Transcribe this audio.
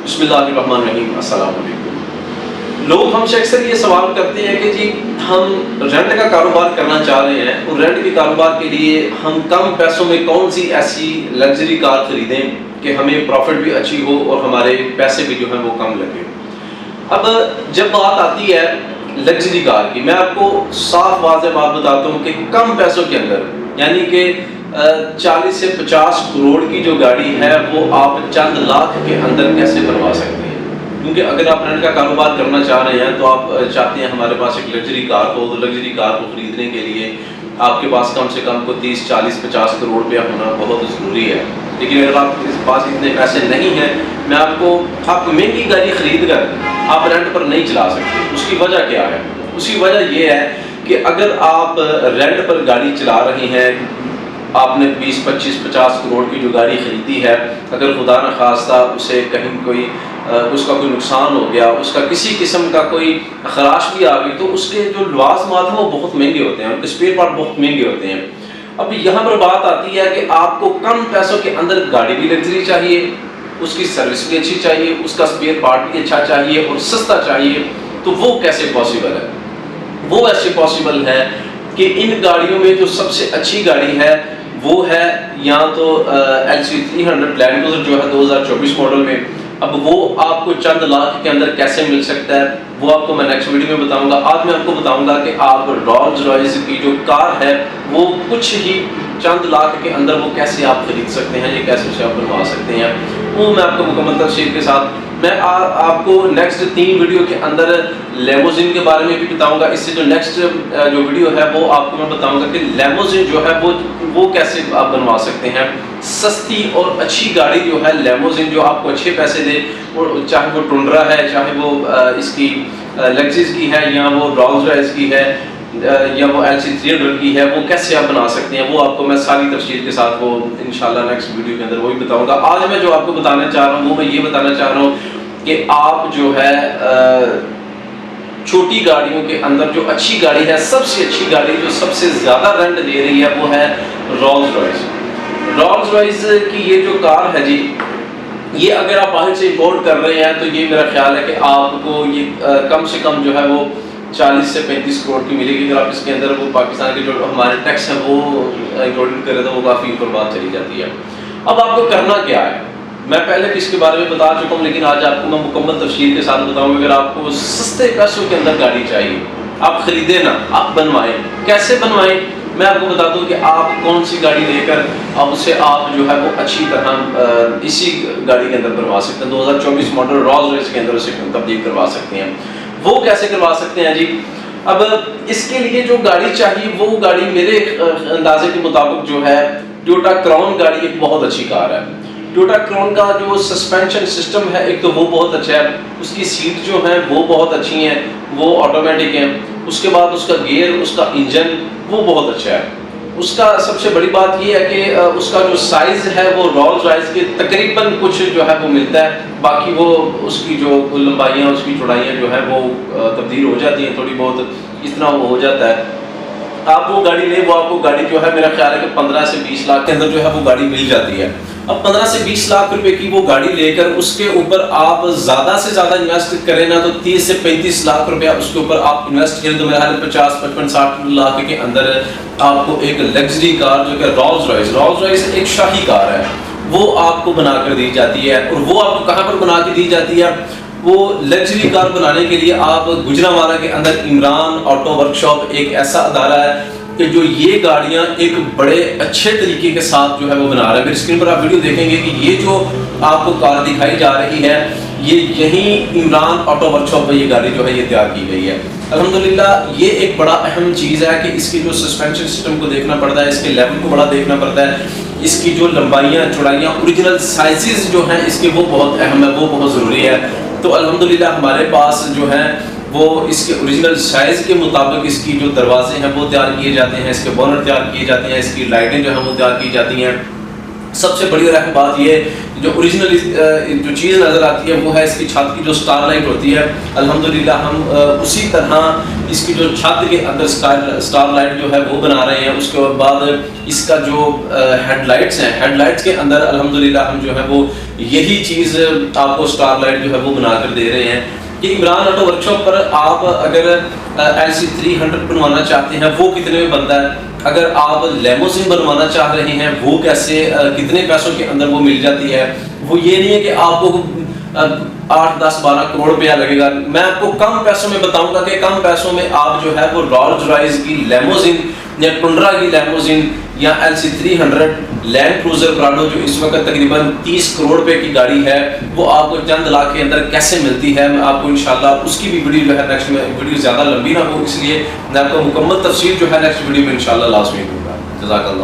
بسم اللہ الرحمن الرحیم۔ السلام علیکم۔ لوگ ہم سے اکثر یہ سوال کرتے ہیں کہ جی ہم رینٹ کا کاروبار کرنا چاہ رہے ہیں اور رینٹ کے کاروبار کے لیے ہم کم پیسوں میں کون سی ایسی لگژری کار خریدیں کہ ہمیں پروفٹ بھی اچھی ہو اور ہمارے پیسے بھی جو ہیں وہ کم لگے۔ اب جب بات آتی ہے لگژری کار کی، میں آپ کو صاف واضح بات بتاتا ہوں کہ کم پیسوں کے اندر، یعنی کہ 40 سے 50 کروڑ کی جو گاڑی ہے وہ آپ چند لاکھ کے اندر کیسے بنوا سکتے ہیں؟ کیونکہ اگر آپ رینٹ کا کاروبار کرنا چاہ رہے ہیں تو آپ چاہتے ہیں ہمارے پاس ایک لگژری کار ہو، تو لگژری کار کو خریدنے کے لیے آپ کے پاس کم سے کم کو 30 40 50 کروڑ روپیہ ہونا بہت ضروری ہے۔ لیکن اگر آپ کے پاس اتنے پیسے نہیں ہیں، میں آپ مہنگی گاڑی خرید کر آپ رینٹ پر نہیں چلا سکتے۔ اس کی وجہ کیا ہے؟ اس کی وجہ یہ ہے کہ اگر آپ رینٹ پر گاڑی چلا رہے ہیں، آپ نے 20 25 50 کروڑ کی جو گاڑی خریدی ہے، اگر خدا نخواستہ اسے کہیں کوئی اس کا کوئی نقصان ہو گیا، اس کا کسی قسم کا کوئی خراش بھی آ گئی، تو اس کے جو لوازمات ہیں وہ بہت مہنگے ہوتے ہیں، ان کے اسپیئر پارٹ بہت مہنگے ہوتے ہیں۔ اب یہاں پر بات آتی ہے کہ آپ کو کم پیسوں کے اندر گاڑی بھی لگژری چاہیے، اس کی سروس بھی اچھی چاہیے، اس کا اسپیئر پارٹ بھی اچھا چاہیے اور سستا چاہیے، تو وہ کیسے پاسبل ہے؟ وہ ایسے پاسبل ہے کہ ان گاڑیوں میں جو سب سے اچھی گاڑی ہے وہ ہے یا تو LC300 لینڈ کروزر جو ہے 2024 ماڈل میں۔ اب وہ آپ کو چند لاکھ کے اندر کیسے مل سکتا ہے وہ آپ کو میں نیکسٹ ویڈیو میں بتاؤں گا۔ آج میں آپ کو بتاؤں گا کہ آپ رولز رائس کی جو کار ہے وہ کچھ ہی چند لاکھ کے اندر وہ کیسے آپ خرید سکتے ہیں، یہ کیسے اسے آپ بنوا سکتے ہیں، وہ میں آپ کو مکمل تفصیل کے ساتھ میں آپ کو نیکسٹ 3 ویڈیو کے اندر لیموزین کے بارے میں بھی بتاؤں گا۔ اس سے جو نیکسٹ جو ویڈیو ہے وہ آپ کو میں بتاؤں گا کہ لیموزین جو ہے وہ کیسے آپ بنوا سکتے ہیں۔ سستی اور اچھی گاڑی جو ہے لیموزین، جو آپ کو اچھے پیسے دے، چاہے وہ ٹنڈرا ہے، چاہے وہ اس کی لیکسس کی ہے، یا وہ رولز رائس کی ہے، یا وہ LC300 کی ہے، وہ کیسے آپ بنا سکتے ہیں، وہ آپ کو میں ساری تفصیل کے ساتھ وہ انشاءاللہ نیکسٹ ویڈیو کے اندر وہی بتاؤں گا۔ آج میں جو آپ کو بتانا چاہ رہا ہوں وہ میں یہ بتانا چاہ رہا ہوں کہ آپ جو ہے چھوٹی گاڑیوں کے اندر جو اچھی گاڑی ہے، سب سے اچھی گاڑی جو سب سے زیادہ رینٹ دے رہی ہے وہ ہے رولز رائس۔ رولز رائس کی یہ جو کار ہے جی، یہ اگر آپ باہر سے امپورٹ کر رہے ہیں تو یہ میرا خیال ہے کہ آپ کو یہ کم سے کم جو ہے وہ 40 سے 35 کروڑ کی ملے گی۔ اگر آپ اس کے اندر وہ پاکستان کے جو ہمارے ٹیکس ہیں وہ انکلوڈ کریں تو وہ کافی اوپر بات چلی جاتی ہے۔ اب آپ کو کرنا کیا ہے؟ میں پہلے بھی اس کے بارے میں بتا چکا ہوں، لیکن آج آپ کو میں مکمل تفصیل کے ساتھ بتاؤں۔ اگر آپ کو سستے پیسوں کے اندر گاڑی چاہیے، آپ خریدیں نا، آپ بنوائیں۔ کیسے بنوائیں؟ میں آپ کو بتا دوں کہ آپ کون سی گاڑی لے کر اب اسے آپ جو ہے وہ اچھی طرح اسی گاڑی کے اندر بنوا سکتے ہیں۔ 2024 ماڈل رولز رائس کے اندر اسے تبدیل کروا سکتے ہیں۔ وہ کیسے کروا سکتے ہیں جی؟ اب اس کے لیے جو گاڑی چاہیے وہ گاڑی میرے اندازے کے مطابق جو ہے ٹویوٹا کراؤن گاڑی ایک بہت اچھی کار ہے۔ ٹویوٹا کراؤن کا جو سسپینشن سسٹم ہے ایک تو وہ بہت اچھا ہے، اس کی سیٹ جو ہیں وہ بہت اچھی ہیں، وہ آٹومیٹک ہیں۔ اس کے بعد اس کا گیئر، اس کا انجن وہ بہت اچھا ہے۔ اس کا سب سے بڑی بات یہ ہے کہ اس کا جو سائز ہے وہ رولز رائس کے تقریباً کچھ جو ہے وہ ملتا ہے، باقی وہ اس کی جو لمبائیاں، اس کی چوڑائیاں جو ہے وہ تبدیل ہو جاتی ہیں، تھوڑی بہت اس طرح وہ ہو جاتا ہے۔ آپ وہ گاڑی لیں، وہ آپ کو گاڑی جو ہے میرا خیال ہے کہ 15 سے 20 لاکھ کے اندر جو ہے وہ گاڑی مل جاتی ہے۔ اب 15 سے 20 لاکھ روپے کی وہ گاڑی لے کر اس کے اوپر آپ زیادہ سے زیادہ انویسٹ کریں نا تو 30 سے 35 لاکھ روپیہ اس کے اوپر آپ انویسٹ کریں تو میرا خیال ہے 50 55 60 لاکھ کے اندر آپ کو ایک لگژری کار جو کہ رولز رائس ایک شاہی کار ہے، وہ آپ کو بنا کر دی جاتی ہے۔ اور وہ آپ کو کہاں پر بنا کے دی جاتی ہے؟ وہ لگژری کار بنانے کے لیے آپ گجرانوالہ کے اندر عمران آٹو ورک شاپ ایک ایسا ادارہ ہے کہ جو یہ گاڑیاں ایک بڑے اچھے طریقے کے ساتھ جو ہے وہ بنا رہا ہے۔ پھر اسکرین پر آپ ویڈیو دیکھیں گے کہ یہ جو آپ کو کار دکھائی جا رہی ہے یہ یہیں عمران آٹو ورک شاپ میں یہ گاڑی جو ہے یہ تیار کی گئی ہے۔ الحمدللہ یہ ایک بڑا اہم چیز ہے کہ اس کی جو سسپینشن سسٹم کو دیکھنا پڑتا ہے، اس کے لیول کو بڑا دیکھنا پڑتا ہے، اس کی جو لمبائیاں چوڑائیاں اوریجنل سائزز جو ہیں اس کے وہ بہت اہم ہے، وہ بہت ضروری ہے۔ تو الحمدللہ ہمارے پاس جو ہے وہ اس کے اوریجنل سائز کے مطابق اس کی جو دروازے ہیں وہ تیار کیے جاتے ہیں، اس کے بونٹ تیار کیے جاتے ہیں، اس کی لائٹیں جو ہیں وہ تیار کی جاتی ہیں۔ سب سے بڑی اور اہم بات یہ جو اوریجنل جو چیز نظر آتی ہے وہ ہے اس کی چھت کی جو سٹار لائٹ ہوتی ہے. الحمدللہ ہم اسی طرح اس کی جو چھت کے اندر سٹار لائٹ جو ہے وہ بنا رہے ہیں. اس کے بعد اس کا جو ہیڈ لائٹس ہیں, ہیڈ لائٹس کے اندر الحمدللہ ہم جو ہے وہ یہی چیز آپ کو سٹار لائٹ جو ہے وہ بنا کر دے رہے ہیں. کہ عمران آٹو ورک شاپ پر آپ اگر LC300 بنوانا چاہتے ہیں وہ کتنے میں بنتا ہے, اگر آپ لیموزین بنوانا چاہ رہے ہیں وہ کیسے کتنے پیسوں کے اندر وہ مل جاتی ہے. وہ یہ نہیں ہے کہ آپ کو 8, 10, 12 کروڑ روپیہ لگے گا. میں آپ کو کم پیسوں میں بتاؤں گا کہ کم پیسوں میں آپ جو ہے وہ رولز رائس کی لیموزین یا ٹنڈرا کی لیموزین یا LC300 لینڈ کروزر پراڈو جو اس وقت تقریباً 30 کروڑ روپے کی گاڑی ہے وہ آپ کو چند لاکھ کے اندر کیسے ملتی ہے. میں آپ کو انشاءاللہ اس کی بھی ویڈیو جو ہے نیکسٹ میں, ویڈیو زیادہ لمبی نہ ہو اس لیے میں آپ کو مکمل تفصیل جو ہے نیکسٹ ویڈیو میں انشاءاللہ لازمی دوں گا. جزاک اللہ.